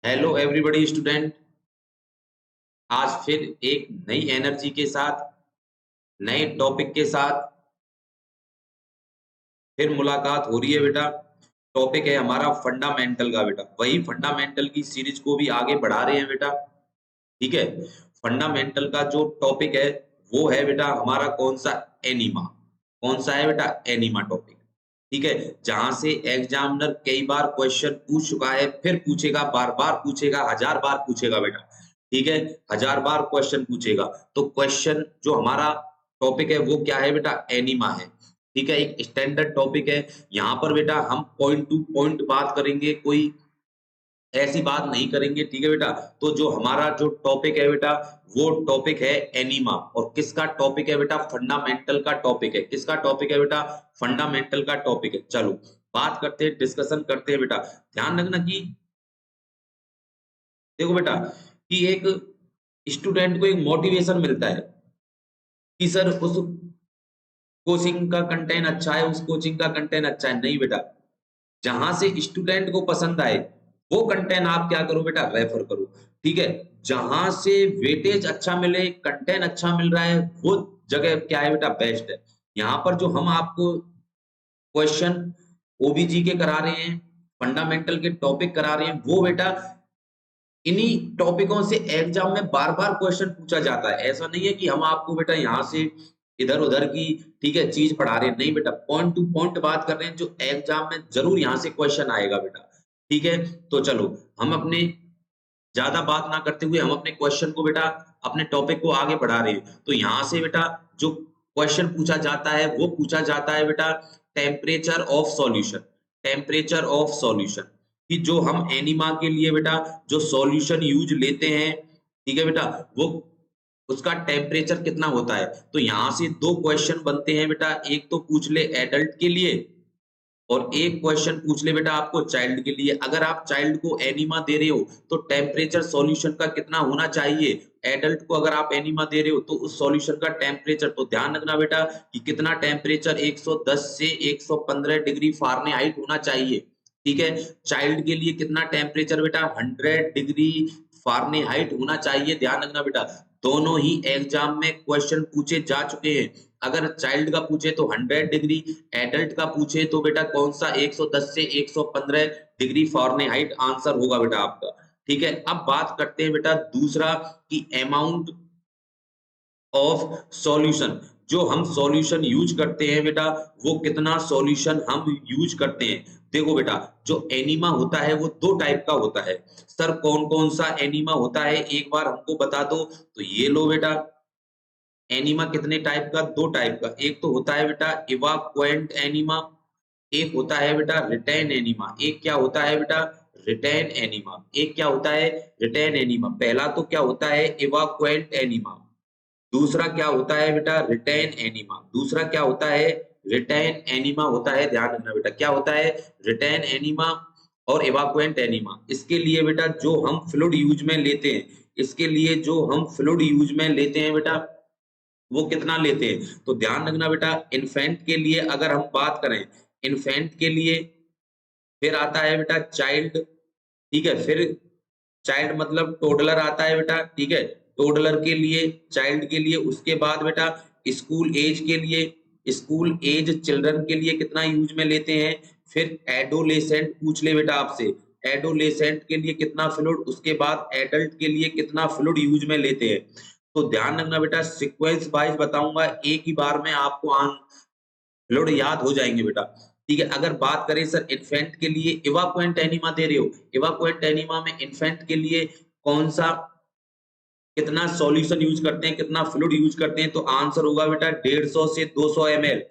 Hello everybody student. आज फिर एक नई एनर्जी के साथ नए टॉपिक के साथ फिर मुलाकात हो रही है बेटा। टॉपिक है हमारा फंडामेंटल का बेटा। वही फंडामेंटल की सीरीज को भी आगे बढ़ा रहे हैं बेटा। ठीक है। फंडामेंटल का जो टॉपिक है वो है बेटा हमारा कौन सा? एनीमा। कौन सा है बेटा? Enema topic. ठीक है। जहां से एग्जामिनर कई बार क्वेश्चन पूछ चुका है, फिर पूछेगा, बार बार पूछेगा, 1000 बार पूछेगा बेटा। ठीक है। 1000 बार क्वेश्चन पूछेगा। तो क्वेश्चन जो हमारा टॉपिक है वो क्या है बेटा? एनीमा है। ठीक है। एक स्टैंडर्ड टॉपिक है। यहाँ पर बेटा हम पॉइंट टू पॉइंट बात करेंगे, कोई ऐसी बात नहीं करेंगे। ठीक है बेटा। तो जो हमारा जो टॉपिक है बेटा वो टॉपिक है एनीमा। और किसका टॉपिक है बेटा? फंडामेंटल का टॉपिक है। किसका टॉपिक है बेटा? फंडामेंटल का टॉपिक है। चलो बात करते हैं, डिस्कशन करते हैं बेटा। ध्यान रखना कि देखो बेटा कि एक स्टूडेंट को एक मोटिवेशन मिलता है कि सर उस कोचिंग का कंटेंट अच्छा है, उस कोचिंग का कंटेंट अच्छा है। नहीं बेटा, जहां से स्टूडेंट को पसंद आए वो कंटेंट आप क्या करो बेटा? रेफर करो। ठीक है। जहां से वेटेज अच्छा मिले, कंटेंट अच्छा मिल रहा है, वो जगह क्या है बेटा? बेस्ट है। यहाँ पर जो हम आपको क्वेश्चन ओबीजी के करा रहे हैं, फंडामेंटल के टॉपिक करा रहे हैं, वो बेटा इन्हीं टॉपिकों से एग्जाम में बार बार क्वेश्चन पूछा जाता है। ऐसा नहीं है कि हम आपको बेटा यहाँ से इधर उधर की ठीक है चीज पढ़ा रहे हैं। नहीं बेटा, पॉइंट टू पॉइंट बात कर रहे हैं जो एग्जाम में जरूर यहाँ से क्वेश्चन आएगा बेटा। ठीक है। तो चलो हम अपने ज्यादा बात ना करते हुए हम अपने क्वेश्चन को बेटा, अपने टॉपिक को आगे बढ़ा रहे हैं। तो यहाँ से बेटा जो क्वेश्चन पूछा जाता है वो पूछा जाता है बेटा temperature of solution. Temperature of solution कि जो हम एनिमा के लिए बेटा जो सॉल्यूशन यूज लेते हैं, ठीक है बेटा, वो उसका टेम्परेचर कितना होता है। तो यहाँ से दो क्वेश्चन बनते हैं बेटा। एक तो पूछ ले एडल्ट के लिए और एक क्वेश्चन पूछ ले बेटा आपको चाइल्ड के लिए। अगर आप चाइल्ड को एनीमा दे रहे हो तो टेम्परेचर सॉल्यूशन का कितना होना चाहिए? एडल्ट को अगर आप एनीमा दे रहे हो तो उस सॉल्यूशन का टेम्परेचर, तो ध्यान रखना बेटा कि कितना टेम्परेचर 110 से 115 डिग्री फ़ारेनहाइट होना चाहिए। ठीक है। चाइल्ड के लिए कितना टेम्परेचर बेटा? 100 डिग्री फ़ारेनहाइट होना चाहिए। ध्यान रखना बेटा, दोनों ही एग्जाम में क्वेश्चन पूछे जा चुके हैं। अगर चाइल्ड का पूछे तो 100 डिग्री, एडल्ट का पूछे तो बेटा कौन सा 110 से 115 डिग्री फ़ारेनहाइट आंसर होगा बेटा आपका। ठीक है। अब बात करते हैं बेटा दूसरा कि अमाउंट ऑफ सॉल्यूशन। जो हम सॉल्यूशन यूज करते हैं बेटा वो कितना सॉल्यूशन हम यूज करते हैं। देखो बेटा जो एनीमा होता है वो दो टाइप का होता है। सर कौन कौन सा एनीमा होता है एक बार हमको बता दो। तो ये लो बेटा, एनीमा कितने टाइप का? दो टाइप का। एक तो होता है बेटा इवाक्वेंट एनीमा, एक होता है बेटा रिटेन एनीमा। एक क्या होता है बेटा? Retention enema. एक क्या होता है? Retention enema. पहला तो क्या होता है? Evacuant enema. दूसरा क्या होता है बेटा? Retention enema. दूसरा क्या होता है? रिटेन एनीमा होता है। ध्यान रखना बेटा क्या होता है? रिटेन एनीमा और इवाक्वेंट एनीमा। इसके लिए बेटा जो हम फ्लूइड यूज में लेते हैं, इसके लिए जो हम फ्लूइड यूज में लेते हैं बेटा वो कितना लेते हैं। तो ध्यान रखना बेटा इन्फेंट के लिए अगर हम बात करें, इन्फेंट के लिए फिर आता है बेटा चाइल्ड। ठीक है। फिर चाइल्ड मतलब टोडलर आता है बेटा। ठीक है। टोडलर के लिए, चाइल्ड के लिए, उसके बाद बेटा स्कूल एज के लिए, स्कूल एज चिल्ड्रन के लिए कितना यूज में लेते हैं। फिर एडोलेसेंट पूछ ले बेटा आपसे, एडोलेसेंट के लिए कितना फ्लूइड, उसके बाद एडल्ट के लिए कितना फ्लूइड यूज में लेते हैं। तो ध्यान रखना बेटा सीक्वेंस वाइज बताऊंगा, एक ही बार में आपको फ्लूइड याद हो जाएंगे बेटा। ठीक है। अगर बात करें सर इन्फेंट के लिए इवाक्वेंट एनीमा दे रहे हो, इवाक्वेंट एनीमा में इन्फेंट के लिए कौन सा कितना सॉल्यूशन यूज करते हैं, कितना फ्लूइड यूज करते हैं। तो आंसर होगा बेटा 150 से 200 ml।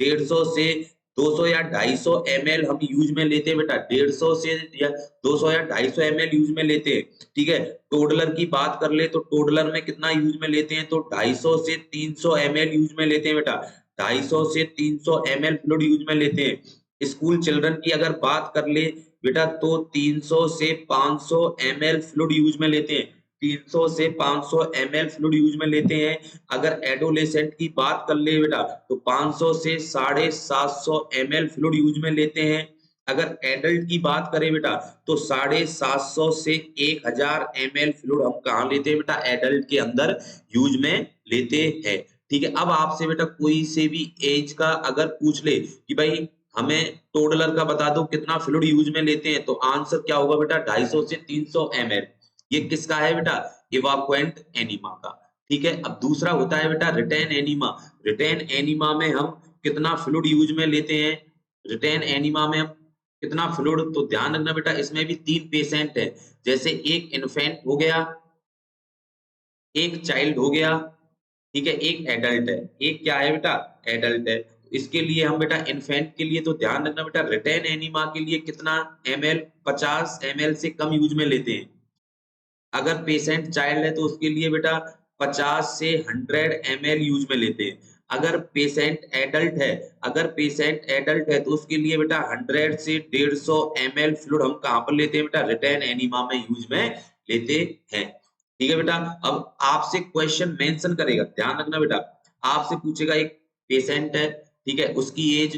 150 से 200 या 250 ml हम यूज में लेते हैं बेटा। 150 से या 200 या 250 ml यूज में लेते हैं। ठीक है। टोडलर की बात कर ले तो टोडलर में कितना यूज में लेते हैं। तो 250 से 300 ml यूज में लेते हैं बेटा। 250 से 300 ml फ्लूइड यूज में लेते हैं। स्कूल चिल्ड्रन की अगर बात कर ले बेटा तो 300 से 500 ml फ्लूइड यूज में लेते हैं। 300 से 500 ml फ्लूइड यूज में लेते हैं। अगर एडोलेसेंट की बात कर ले बेटा तो 500 से 750 ml फ्लूइड यूज में लेते हैं। अगर एडल्ट की बात करें बेटा तो 750 से 1000 ml फ्लूइड हम कहाँ लेते हैं बेटा, एडल्ट के अंदर यूज में लेते हैं। ठीक है, अब आपसे बेटा कोई से भी एज का अगर पूछ ले कि भाई हमें टोडलर का बता दो कितना फ्लूइड यूज में लेते हैं, तो आंसर क्या होगा बेटा, 250 से 300 ml। ये किसका है बेटा, इवाक्वेंट एनीमा का। ठीक है, अब दूसरा होता है बेटा रिटेन एनीमा। रिटेन एनीमा में हम कितना फ्लूइड यूज में लेते हैं, रिटेन एनीमा में हम कितना फ्लूइड, तो ध्यान रखना बेटा इसमें भी 3 पेशेंट है, जैसे एक इन्फेंट हो गया, एक चाइल्ड हो गया, ठीक है, एक एडल्ट है, एक क्या है बेटा, एडल्ट है। इसके लिए हम बेटा इन्फेंट के लिए तो ध्यान रखना बेटा रिटेन एनीमा के लिए कितना ml, 50 ml से कम यूज में लेते हैं। अगर पेशेंट चाइल्ड है तो उसके लिए बेटा 50 से 100 ml यूज में लेते हैं। अगर पेशेंट एडल्ट है, अगर पेशेंट एडल्ट है तो उसके लिए बेटा 100 से 150 ml फ्लूइड हम कहाँ पर लेते हैं बेटा, रिटेन एनीमा में यूज में लेते हैं। ठीक है बेटा, अब आपसे क्वेश्चन मेंशन करेगा, ध्यान रखना बेटा, आपसे पूछेगा एक पेशेंट है, ठीक है, उसकी एज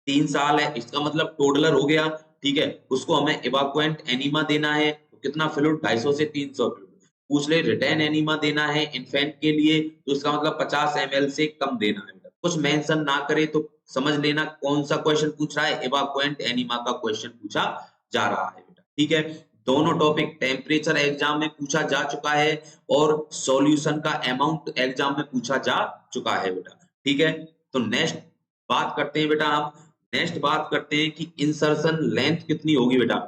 3 साल है, इसका मतलब टोडलर हो गया, ठीक है, उसको हमें इवाक्वेंट एनीमा देना है, तो कितना फ्लूइड, 250 से 300 फ्लूइड। पूछ ले रिटेन एनीमा देना है इन्फेंट के लिए, तो इसका मतलब 50 ml से कम देना है। कुछ मेंशन ना करे तो समझ लेना कौन सा क्वेश्चन पूछ रहा है, इवाक्वेंट एनीमा का क्वेश्चन पूछा जा रहा है बेटा। ठीक है, दोनों टॉपिक टेम्परेचर एग्जाम में पूछा जा चुका है और सॉल्यूशन का अमाउंट एग्जाम में पूछा जा चुका है बेटा। ठीक है, तो नेक्स्ट बात करते हैं बेटा, हम नेक्स्ट बात करते हैं कि इंसर्शन लेंथ कितनी होगी बेटा।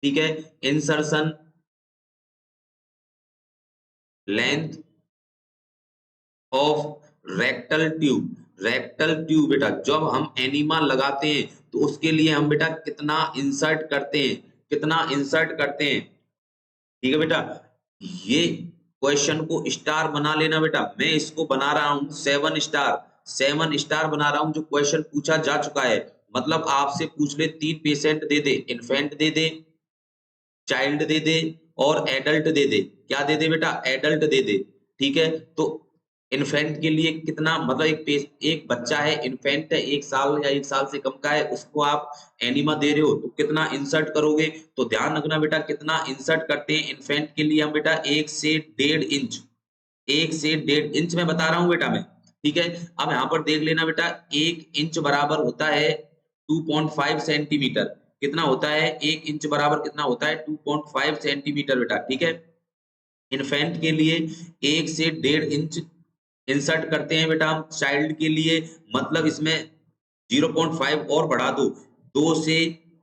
ठीक है, insertion length of rectal tube, rectal tube बेटा जब हम एनीमा लगाते हैं तो उसके लिए हम बेटा कितना इंसर्ट करते हैं, कितना इंसर्ट करते हैं। ठीक है बेटा, ये क्वेश्चन को स्टार बना लेना बेटा, मैं इसको बना रहा हूं 7 स्टार, 7 स्टार बना रहा हूं, जो क्वेश्चन पूछा जा चुका है। मतलब आपसे पूछ ले 3 पेशेंट दे दे, इन्फेंट दे दे, चाइल्ड दे दे और एडल्ट दे दे, क्या दे दे बेटा, एडल्ट दे दे। ठीक है, तो इन्फेंट के लिए कितना, मतलब एक बच्चा है, इन्फेंट है, 1 साल या 1 साल से कम का है, उसको आप एनीमा दे रहे हो तो कितना इंसर्ट करोगे, तो ध्यान रखना बेटा कितना इंसर्ट करते हैं इन्फेंट के लिए हम बेटा 1 से 1.5 इंच, 1 से 1.5 इंच में बता रहा हूं बेटा मैं। ठीक है, अब यहाँ पर देख लेना बेटा 1 इंच बराबर होता है 2.5 सेंटीमीटर, कितना होता है 1 इंच बराबर कितना होता है 2.5 सेंटीमीटर बेटा। ठीक है, इन्फेंट के लिए 1 से 1.5 इंच इंसर्ट करते हैं बेटा हम, चाइल्ड के लिए मतलब इसमें 0.5 और बढ़ा दो, 2 से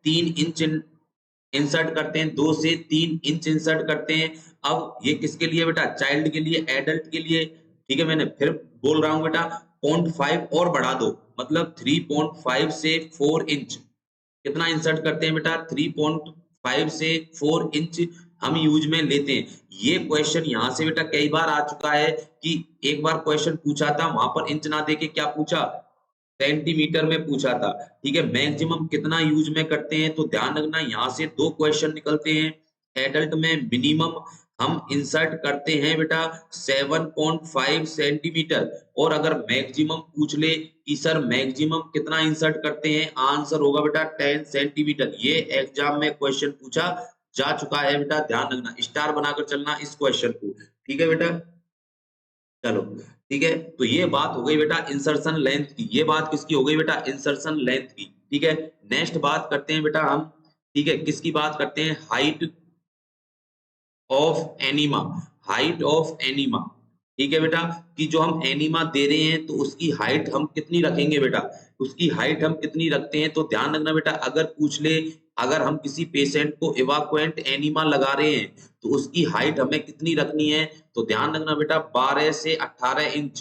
3 इंच इंसर्ट करते हैं, 2 से 3 इंच इंसर्ट करते हैं। अब ये किसके लिए बेटा, चाइल्ड के लिए, एडल्ट के लिए। ठीक है, मैंने फिर बोल रहा हूं बेटा 0.5 और बढ़ा दो, मतलब 3.5 से 4 इंच कितना इंसर्ट करते हैं बेटा, 3.5 से 4 इंच हम यूज में लेते हैं। ये क्वेश्चन यहाँ से बेटा कई बार आ चुका है कि एक बार क्वेश्चन पूछा था, वहां पर इंच ना देके क्या पूछा, सेंटीमीटर में पूछा था। ठीक है, मैक्सिमम कितना यूज में करते हैं, तो ध्यान रखना यहाँ से 2 क्वेश्चन निकलते हैं। एडल्ट में मिनिमम हम इंसर्ट करते हैं बेटा 7.5 सेंटीमीटर, और अगर मैक्सिमम पूछ ले कि सर मैक्सिमम कितना इंसर्ट करते हैं, आंसर होगा बेटा 10 सेंटीमीटर। ये एग्जाम में क्वेश्चन पूछा जा चुका है बेटा, ध्यान रखना, स्टार बनाकर चलना इस क्वेश्चन को। ठीक है बेटा, चलो ठीक है, तो ये बात हो गई बेटा इंसर्शन लेंथ की, ये बात किसकी हो गई बेटा, इंसर्शन लेंथ की। ठीक है, नेक्स्ट बात करते हैं बेटा हम, ठीक है, किसकी बात करते हैं, height of enema, height of enema. ठीक है बेटा, कि जो हम एनीमा दे रहे हैं तो उसकी हाइट हम कितनी रखेंगे बेटा, उसकी हाइट हम कितनी रखते हैं, तो ध्यान रखना बेटा अगर पूछ ले, अगर हम किसी पेशेंट को इवाक्वेंट एनीमा लगा रहे हैं तो उसकी हाइट हमें कितनी रखनी है, तो ध्यान रखना बेटा 12 से 18 इंच,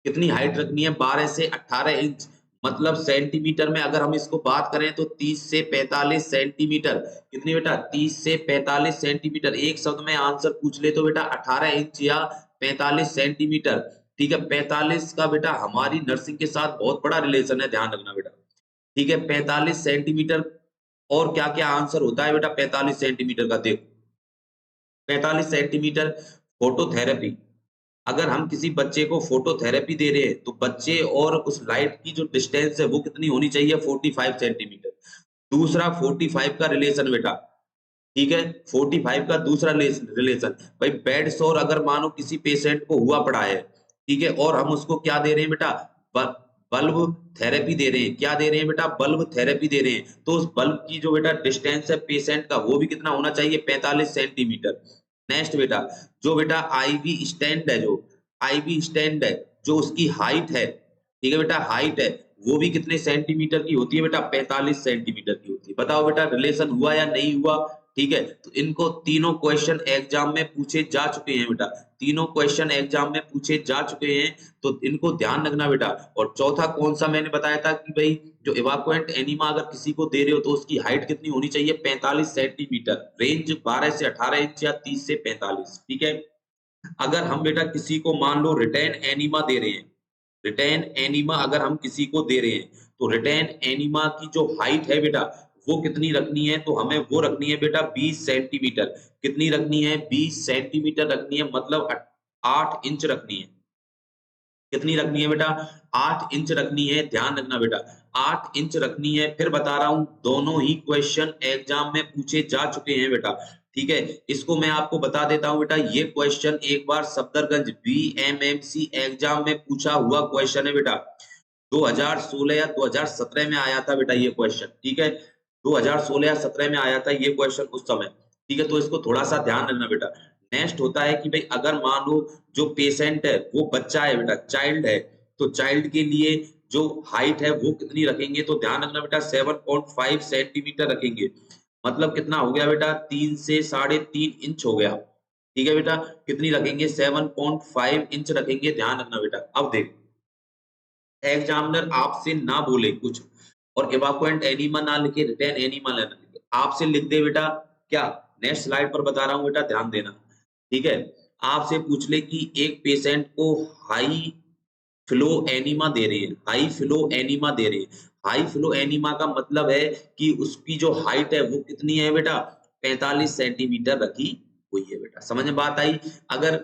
कितनी हाइट रखनी है, 12 से 18 इंच, मतलब सेंटीमीटर में अगर हम इसको बात करें तो 30 से 45 सेंटीमीटर, कितनी बेटा 30 से 45 सेंटीमीटर। एक शब्द में आंसर पूछ ले तो बेटा 18 इंच या 45 सेंटीमीटर। ठीक है, 45 का बेटा हमारी नर्सिंग के साथ बहुत बड़ा रिलेशन है, ध्यान रखना बेटा। ठीक है, 45 सेंटीमीटर, और क्या क्या आंसर होता है बेटा 45 सेंटीमीटर का, देखो 45 सेंटीमीटर फोटोथेरेपी, अगर हम किसी बच्चे को फोटोथेरेपी दे रहे हैं तो बच्चे और उस लाइट की जो डिस्टेंस है वो कितनी होनी चाहिए, 45 सेंटीमीटर। दूसरा 45 का रिलेशन बेटा, ठीक है, 45 का दूसरा रिलेशन भाई, बेड सोर अगर मानो किसी पेशेंट को हुआ पड़ा है, ठीक है, और हम उसको क्या दे रहे हैं बेटा, बल्ब थेरेपी दे रहे हैं, क्या दे रहे हैं बेटा, बल्ब थेरेपी दे रहे हैं, तो उस बल्ब की जो बेटा डिस्टेंस है पेशेंट का वो भी कितना होना चाहिए, 45 सेंटीमीटर। नेक्स्ट बेटा, जो बेटा आईवी स्टैंड है, जो आईवी स्टैंड है, जो उसकी हाइट है, ठीक है बेटा, हाइट है, वो भी कितने सेंटीमीटर की होती है बेटा, 45 सेंटीमीटर की होती है। बताओ बेटा रिलेशन हुआ या नहीं हुआ, ठीक है। तो इनको तीनों क्वेश्चन एग्जाम में पूछे जा चुके हैं बेटा, तीनों क्वेश्चन एग्जाम में पूछे जा चुके हैं, तो इनको ध्यान रखना बेटा। और चौथा कौन सा मैंने बताया था कि भाई जो इवाकुएंट एनीमा अगर किसी को दे रहे हो तो उसकी हाइट कितनी होनी चाहिए, 45 सेंटीमीटर, रेंज 12 से 18 इंच या 30 से 45, ठीक है। अगर हम बेटा किसी को मान लो रिटेन एनीमा दे रहे हैं, रिटेन एनीमा अगर हम किसी को दे रहे हैं, तो रिटेन एनीमा की जो हाइट है बेटा वो कितनी रखनी है, तो हमें वो रखनी है बेटा 20 सेंटीमीटर। कितनी रखनी है, 20 सेंटीमीटर रखनी है, मतलब 8 इंच रखनी है। कितनी रखनी है बेटा, 8 इंच रखनी है, ध्यान रखना बेटा, 8 इंच रखनी है। फिर बता रहा हूं दोनों ही क्वेश्चन एग्जाम में पूछे जा चुके हैं बेटा, ठीक है। इसको मैं आपको बता देता हूं बेटा, ये क्वेश्चन एक बार सफदरगंज बीएमएमसी एग्जाम में पूछा हुआ क्वेश्चन है बेटा, 2016 या 2017 में आया था बेटा ये क्वेश्चन, ठीक है, 2016 या 17 में आया था ये क्वेश्चन उस समय, ठीक है। तो इसको थोड़ा सा ध्यान रखना बेटा। नेक्स्ट होता है कि भाई अगर मान लो जो पेशेंट है वो बच्चा है बेटा, चाइल्ड है, तो चाइल्ड के लिए जो हाइट है वो कितनी रखेंगे, तो ध्यान रखना बेटा 7.5 सेंटीमीटर रखेंगे, मतलब कितना हो गया बेटा, 3 से 3.5 इंच हो गया, ठीक है बेटा। कितनी रखेंगे, 7.5 इंच रखेंगे, ध्यान रखना बेटा। अब देख, एग्जामिनर आपसे ना बोले कुछ और इवाकुएंट एनीमा ना लिखे, रिटेन एनीमा ना लिखे, आपसे लिख दे बेटा क्या, नेक्स्ट स्लाइड पर बता रहा हूं बेटा, ध्यान देना, ठीक है। आपसे पूछ ले कि एक पेशेंट को हाई फ्लो एनीमा दे रहे हैं, हाई फ्लो एनीमा दे रहे हैं। हाई फ्लो एनीमा का मतलब है कि उसकी जो हाइट है वो कितनी है बेटा, 45 सेंटीमीटर रखी हुई है बेटा, समझ में बात आई। अगर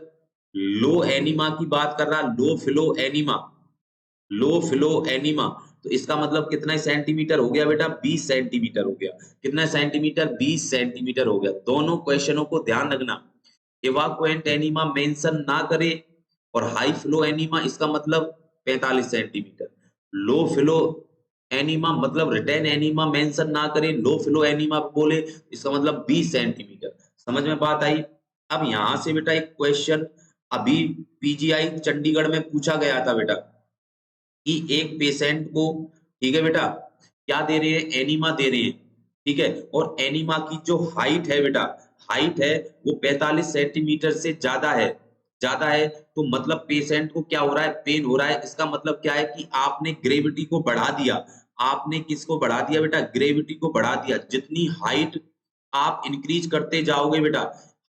लो एनीमा की बात कर रहा, low flow enema, low flow enema, तो इसका मतलब कितना सेंटीमीटर हो गया बेटा, 20 सेंटीमीटर हो गया। कितना सेंटीमीटर, 20 सेंटीमीटर हो गया। दोनों क्वेश्चनों को ध्यान रखना, इवाकुएंट एनीमा मेंशन ना करे और हाई फ्लो एनीमा इसका मतलब 45 सेंटीमीटर, लो फ्लो एनीमा मतलब रिटेन एनीमा मेंशन ना करे, लो फ्लो एनीमा बोले इसका मतलब 20 सेंटीमीटर। समझ में बात आई। अब यहां से बेटा एक क्वेश्चन अभी पीजीआई चंडीगढ़ में पूछा गया था बेटा, कि एक पेशेंट को, ठीक है बेटा, क्या दे रहे हैं, एनीमा दे रहे हैं, ठीक है, और एनीमा की जो हाइट है बेटा, हाइट है वो 45 सेंटीमीटर से ज्यादा है, ज्यादा है, तो मतलब पेशेंट को क्या हो रहा है, पेन हो रहा है। इसका मतलब क्या है कि आपने ग्रेविटी को बढ़ा दिया, आपने किसको बढ़ा दिया बेटा, ग्रेविटी को बढ़ा दिया। जितनी हाइट आप इंक्रीज करते जाओगे बेटा,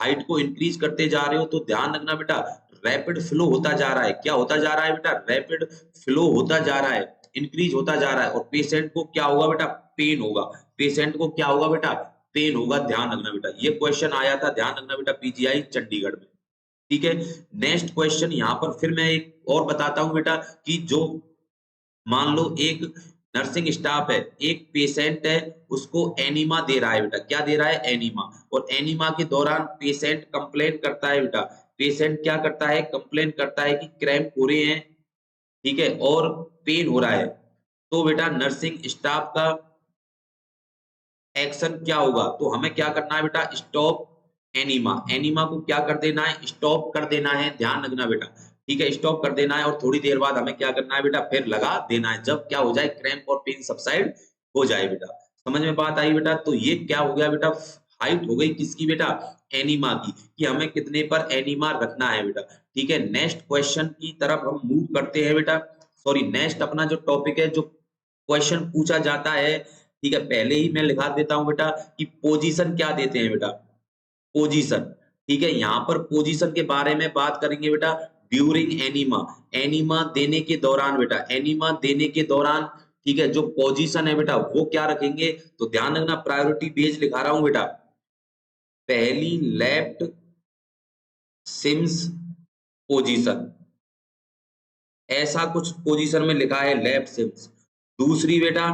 हाइट को इंक्रीज करते जा रहे हो, तो ध्यान रखना बेटा रैपिड फ्लो होता जा रहा है, क्या होता जा रहा है बेटा, रैपिड फ्लो होता जा रहा है, इंक्रीज होता जा रहा है, और पेशेंट को क्या होगा बेटा, पेन होगा, पेशेंट को क्या होगा बेटा, पेन होगा, ध्यान रखना बेटा। ये क्वेश्चन आया था, ध्यान रखना बेटा, पीजीआई चंडीगढ़ में, ठीक है। नेक्स्ट क्वेश्चन यहाँ पर फिर मैं एक और बताता हूं बेटा, कि जो मान लो एक नर्सिंग स्टाफ है, एक पेशेंट है, उसको एनीमा दे रहा है बेटा, क्या दे रहा है, एनीमा, और एनीमा के दौरान पेशेंट कंप्लेन करता है बेटा, पेशेंट क्या करता है, कंप्लेन करता है कि क्रैम्प हो रहे हैं, ठीक है, और पेन हो रहा है, तो बेटा नर्सिंग स्टाफ का एक्शन क्या होगा, तो हमें क्या करना है बेटा, स्टॉप एनीमा, एनीमा को क्या कर देना है, स्टॉप कर देना है, ध्यान रखना बेटा, ठीक है, स्टॉप कर देना है। और थोड़ी देर बाद हमें क्या करना है बेटा, फिर लगा देना है, जब क्या हो जाए, क्रैम्प और पेन सबसाइड हो जाए बेटा। समझ में बात आई बेटा। तो ये क्या हो गया बेटा, हाइट हो गई किसकी बेटा, एनीमा की, कि हमें कितने पर एनीमा रखना है बेटा, ठीक है। नेक्स्ट क्वेश्चन की तरफ हम मूव करते हैं बेटा, सॉरी नेक्स्ट अपना जो टॉपिक है, जो क्वेश्चन पूछा जाता है, ठीक है, पहले ही मैं लिखा देता हूं बेटा कि पोजीशन क्या देते हैं बेटा, पोजीशन, ठीक है। यहाँ पर पोजीशन के बारे में बात करेंगे बेटा, ड्यूरिंग एनीमा, एनीमा देने के दौरान बेटा, एनीमा देने के दौरान, ठीक है, जो पोजीशन है बेटा वो क्या रखेंगे, तो ध्यान रखना प्रायोरिटी बेस लिखा रहा हूं बेटा, पहली लेफ्ट सिम्स पोजीशन, ऐसा कुछ पोजीशन में लिखा है लेफ्ट सिम्स। दूसरी बेटा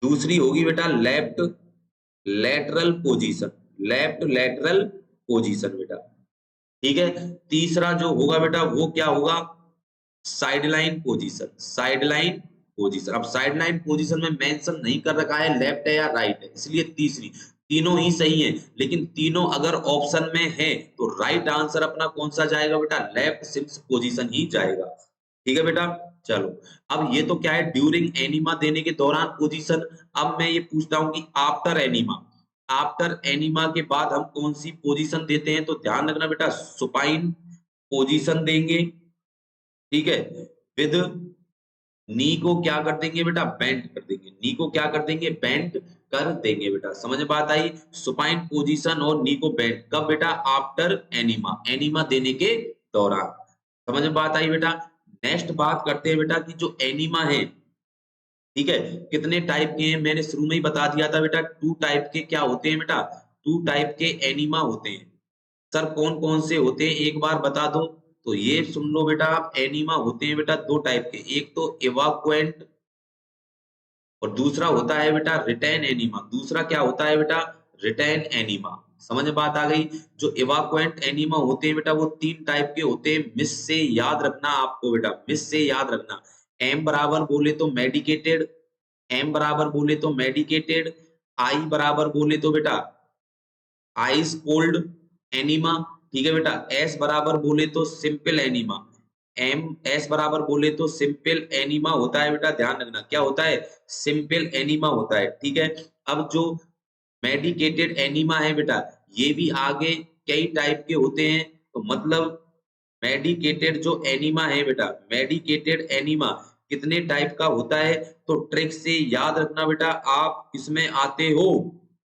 दूसरी होगी बेटा left lateral position, left lateral position बेटा। ठीक है, तीसरा जो होगा बेटा वो क्या होगा, साइडलाइन पोजीशन, साइडलाइन पोजीशन। अब साइडलाइन पोजीशन में मेंशन नहीं कर रखा है लेफ्ट है या राइट है, इसलिए तीसरी, तीनों ही सही है, लेकिन तीनों अगर ऑप्शन में है तो राइट आंसर अपना कौन सा जाएगा बेटा, लेफ्ट सिक्स पोजीशन ही जाएगा। ठीक है बेटा, चलो अब ये तो क्या है ड्यूरिंग एनिमा देने के दौरान पोजीशन। अब मैं ये पूछता हूं कि आफ्टर एनिमा, आफ्टर एनिमा के बाद हम कौन सी पोजीशन देते हैं, तो ध्यान रखना बेटा सुपाइन पोजीशन देंगे। ठीक है, विद नी को क्या कर देंगे बेटा, बेंट कर देंगे, नी को क्या कर देंगे, बेंट कर देंगे बेटा। समझ में बात आई, सुपाइन पोजीशन और नी को बेंट कब बेटा, आफ्टर एनिमा, एनिमा देने के दौरान। समझ में बात आई बेटा। नेक्स्ट बात करते हैं बेटा कि जो एनिमा है, ठीक है, कितने टाइप के हैं, मैंने शुरू में ही बता दिया था बेटा, टू टाइप के क्या होते हैं बेटा, टू टाइप के एनिमा होते हैं। सर कौन कौन से होते हैं एक बार बता दो, तो ये सुन लो बेटा आप, एनिमा होते हैं बेटा दो टाइप के, एक तो इवाक्वेंट और दूसरा होता है बेटा रिटेन एनिमा। दूसरा क्या होता है बेटा, रिटेन एनिमा। समझ में बात आ गई। जो इवाक्वेंट एनिमा होते हैं बेटा वो तीन टाइप के होते हैं, मिस से याद रखना आपको बेटा, मिस से याद रखना। एम बराबर बोले तो मेडिकेटेड, एम बराबर बोले तो मेडिकेटेड, आई बराबर बोले तो बेटा आइस कोल्ड एनिमा। ठीक है बेटा, एस बराबर बोले तो सिंपल एनिमा, एम एस बराबर बोले तो सिंपल एनिमा होता है बेटा, ध्यान रखना क्या होता है, सिंपल एनिमा होता है। ठीक है, अब जो मेडिकेटेड एनिमा है बेटा ये भी आगे कई टाइप के होते हैं, तो मतलब मेडिकेटेड जो एनिमा है बेटा, मेडिकेटेड एनिमा कितने टाइप का होता है, तो ट्रिक से याद रखना बेटा, आप किसमें आते हो,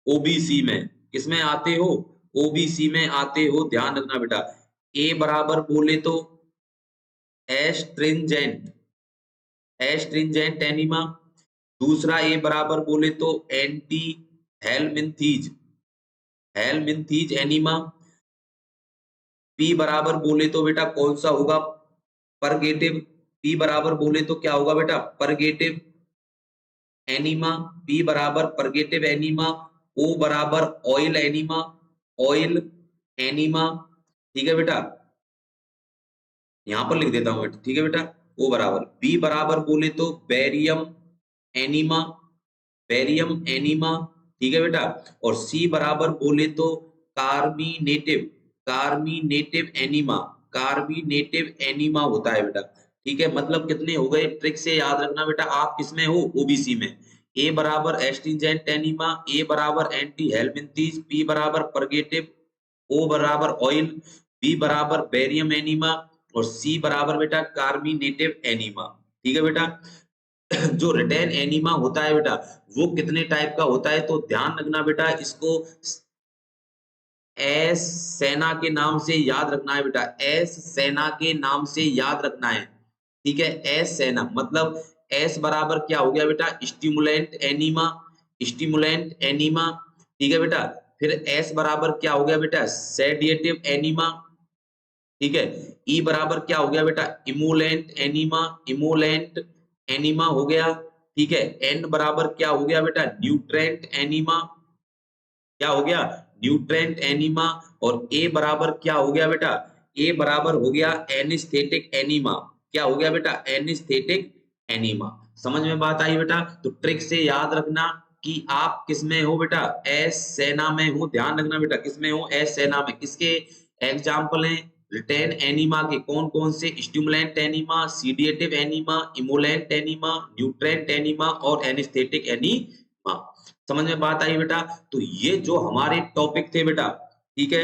ओबीसी में, किसमें आते हो, ओबीसी में आते हो, ध्यान रखना बेटा। ए बराबर बोले तो एस्ट्रिंजेंट, एस्ट्रिंजेंट एनिमा। दूसरा ए बराबर बोले तो anti helminthic, helminthic enema. P बराबर बोले तो बेटा कौन सा होगा, परगेटिव, पी बराबर बोले तो क्या होगा बेटा, परगेटिव एनिमा, पी बराबर परगेटिव एनिमा। ओ बराबर ऑयल एनिमा, ऑयल एनिमा। ठीक है बेटा, यहां पर लिख देता हूं मैं, ठीक है बेटा। ओ बराबर, बी बराबर बोले तो बेरियम एनिमा, बेरियम एनिमा। ठीक है बेटा, और सी बराबर बोले तो carminative, carminative enema, carminative enema होता है बेटा। ठीक है, मतलब कितने हो गए, ट्रिक से याद रखना बेटा, आप किसमें हो, ओबीसी में। ए बराबर एस्ट्रिंजेंट एनिमा, ए बराबर एंटी हेलमिंथीज, पी बराबर परगेटिव, ओ बराबर ऑयल, बी बराबर बेरियम एनिमा, और सी बराबर बेटा कार्मिनेटिव एनिमा। ठीक है बेटा। जो रिटेन एनिमा होता है बेटा वो कितने टाइप का होता है, तो ध्यान रखना बेटा, इसको एस सेना के नाम से याद रखना है बेटा, एस सेना के नाम से याद रखना है। ठीक है, एस सेना मतलब एस बराबर क्या हो गया बेटा, स्टिमुलेंट एनिमा, स्टिमुलेंट एनिमा। ठीक है बेटा, फिर एस बराबर क्या हो गया बेटा, सेडिएटिव एनिमा। ठीक है, ई बराबर क्या हो गया बेटा, इमोलेंट एनिमा, इमोलेंट एनिमा हो गया। ठीक है, एन बराबर क्या हो गया बेटा, न्यूट्रेंट एनिमा, क्या हो गया, न्यूट्रेंट एनिमा। और ए बराबर क्या हो गया बेटा, ए बराबर हो गया एनिस्थेटिक एनिमा, क्या हो गया बेटा, एनिस्थेटिक एनिमा। समझ में बात आई बेटा। तो ट्रिक से याद रखना कि आप किसमें हो बेटा, एस सेना में हो, ध्यान रखना बेटा किसमें हो, एस सेना में। किसके एग्जाम्पल हैं, रिटेन एनिमा के कौन कौन से, stimulant enema, sedative enema, emollient enema, nutrient enema और एनिस्थेटिक एनिमा। समझ में बात आई बेटा। तो ये जो हमारे टॉपिक थे बेटा, ठीक है,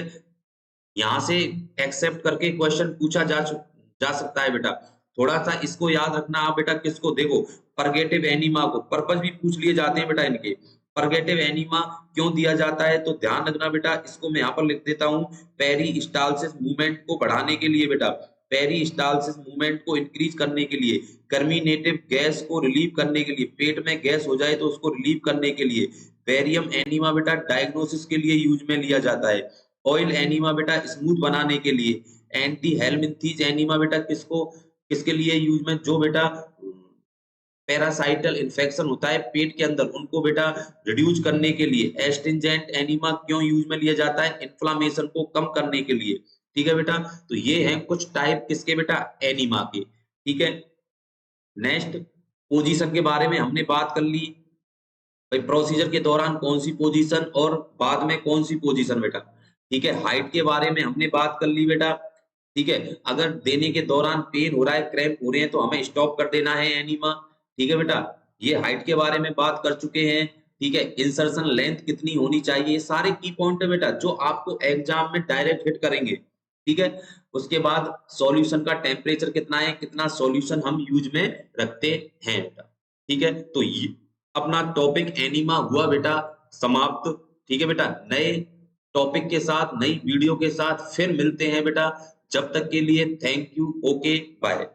यहाँ से एक्सेप्ट करके क्वेश्चन पूछा जा सकता है बेटा। थोड़ा सा इसको याद रखना आप बेटा, किसको, देखो परगेटिव एनिमा को पर्पस भी पूछ लिए जाते हैं बेटा इनके। परगेटिव एनिमा क्यों दिया जाता है, तो ध्यान रखना बेटा, इसको मैं यहाँ पर लिख देता हूँ, पेरिस्टालसिस मूवमेंट को बढ़ाने के लिए बेटा, पेरिस्टालसिस मूवमेंट को इंक्रीज करने के लिए, कर्मिनेटिव गैस को रिलीव करने के लिए, पेट में गैस हो जाए तो उसको रिलीव करने के लिए, बेरियम एनिमा बेटा डायग्नोसिस के लिए यूज में लिया जाता है, ऑयल एनिमा बेटा स्मूथ बनाने के लिए, एंटी हेलमिंथीज एनिमा बेटा किसको, किसके लिए यूज में, जो बेटा पैरासाइटल इन्फेक्शन होता है पेट के अंदर, उनको बेटा रिड्यूस करने के लिए। एस्ट्रिंजेंट एनीमा क्यों यूज में लिया जाता है? इन्फ्लामेशन को कम करने के लिए। ठीक है बेटा, तो ये हैं कुछ टाइप किसके बेटा? एनीमा के। ठीक है, नेक्स्ट पोजीशन के बारे में हमने बात कर ली भाई, प्रोसीजर के दौरान कौन सी पोजीशन और बाद में कौन सी पोजीशन बेटा। ठीक है, हाइट के बारे में हमने बात कर ली बेटा। ठीक है, अगर देने के दौरान पेन हो रहा है, क्रैम्प हो रहे हैं, तो हमें स्टॉप कर देना है एनीमा। ठीक है बेटा, ये हाइट के बारे में बात कर चुके हैं। ठीक है, इंसर्शन लेंथ कितनी होनी चाहिए, ये सारे की पॉइंट है बेटा जो आपको एग्जाम में डायरेक्ट हिट करेंगे। ठीक है, उसके बाद सॉल्यूशन का टेम्परेचर कितना है, कितना सॉल्यूशन हम यूज में रखते हैं बेटा। ठीक है, तो ये अपना टॉपिक एनीमा हुआ बेटा समाप्त। ठीक है बेटा, नए टॉपिक के साथ नई वीडियो के साथ फिर मिलते हैं बेटा। जब तक के लिए थैंक यू, ओके बाय।